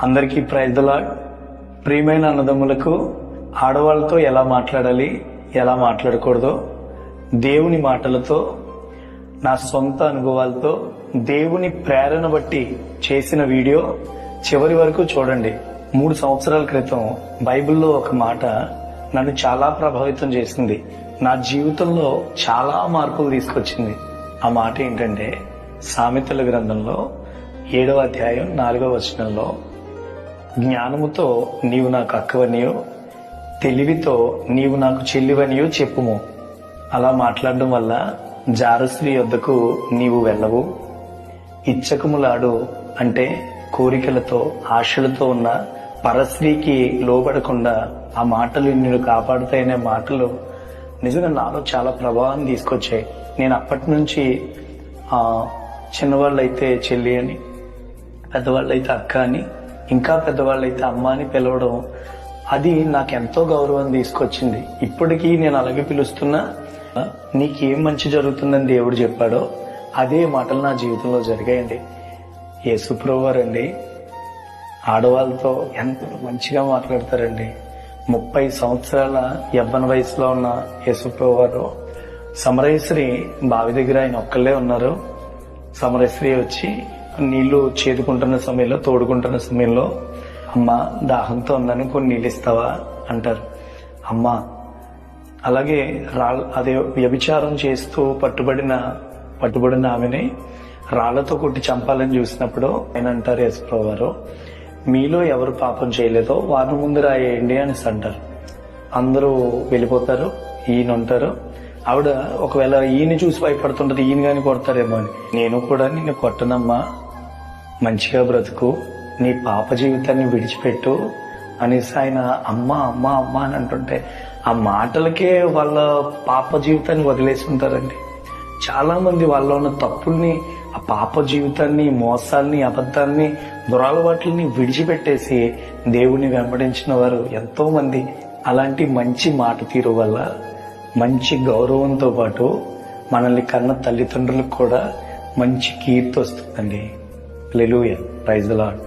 అందరికీ praise the lord. ప్రియమైన అన్నదమ్ములకు ఆడవాళ్ళతో ఎలా మాట్లాడాలి, ఎలా మాట్లాడకూడదో దేవుని మాటలతో, నా సొంత అనుభవాలతో, దేవుని ప్రేరణ బట్టి చేసిన వీడియో చివరి వరకు చూడండి. 3 సంవత్సరాల క్రితం బైబిల్లో ఒక మాట నన్ను చాలా ప్రభావితం చేసింది. నా జీవితంలో చాలా మార్పులు తీసుకొచ్చింది. ఆ మాట ఏంటంటే, సామెతల గ్రంథంలో 7వ అధ్యాయం 4వ వచనంలో, జ్ఞానముతో నీవు నాకు అక్కవనియో, తెలివితో నీవు నాకు చెల్లివనియో చెప్పుము. అలా మాట్లాడడం వల్ల జారస్త్రీ యొద్దకు నీవు వెళ్ళవు. ఇచ్చకములాడు అంటే కోరికలతో, ఆశలతో ఉన్న పరస్త్రీకి లోబడకుండా ఆ మాటలు నిన్ను కాపాడుతాయనే మాటలు నిజంగా నాలో చాలా ప్రభావాన్ని తీసుకొచ్చాయి. నేను అప్పటి నుంచి చిన్నవాళ్ళైతే చెల్లి అని, పెద్దవాళ్ళైతే అక్క అని, ఇంకా పెద్దవాళ్ళైతే అమ్మ అని పిలవడం, అది నాకెంతో గౌరవాన్ని తీసుకొచ్చింది. ఇప్పటికీ నేను అలాగే పిలుస్తున్నా. నీకేం మంచి జరుగుతుందని దేవుడు చెప్పాడో అదే మాటలు నా జీవితంలో జరిగాయండి. యేసుప్రభువు వారండి ఆడవాళ్ళతో ఎంత మంచిగా మాట్లాడతారండి. 30 సంవత్సరాల యవ్వన వయసులో ఉన్న యేసుప్రభువు వారు సమరయశ్రీ బావి దగ్గర ఆయన ఒక్కళ్ళే ఉన్నారు. సమరయశ్రీ వచ్చి నీళ్లు చేదుకుంటున్న సమయంలో, తోడుకుంటున్న సమయంలో, అమ్మా దాహంతో ఉందని కొన్ని నీళ్ళు ఇస్తావా అంటారు. అమ్మా అలాగే అదే వ్యభిచారం చేస్తూ పట్టుబడిన ఆమెని రాళ్లతో కొట్టి చంపాలని చూసినప్పుడు ఆయన అంటారు, యేసుప్రభువు వారు, మీలో ఎవరు పాపం చేయలేదో వారి ముందు రాయేయండి అని అంటారు. అందరూ వెళ్ళిపోతారు. ఈయన ఉంటారు. ఆవిడ ఒకవేళ ఈయన చూసి భయపడుతుంటది, ఈయన గాని కొడతారేమో అని. నేను కూడా నిన్ను కొట్టనమ్మా, మంచిగా బ్రతుకు, నీ పాప జీవితాన్ని విడిచిపెట్టు అనేసి ఆయన అమ్మ అమ్మ అమ్మ అని అంటుంటే, ఆ మాటలకే వాళ్ళ పాప జీవితాన్ని వదిలేసి ఉంటారండి. చాలా మంది వాళ్ళ ఉన్న తప్పుల్ని, ఆ పాప జీవితాన్ని, మోసాల్ని, అబద్ధాన్ని, దురలవాట్లని విడిచిపెట్టేసి దేవుని వెంబడించిన వారు ఎంతో మంది. అలాంటి మంచి మాట తీరు వల్ల మంచి గౌరవంతో పాటు మనల్ని కన్న తల్లిదండ్రులకు కూడా మంచి కీర్తి వస్తుందండి. హల్లెలూయా, ప్రైజ్ ది లార్డ్.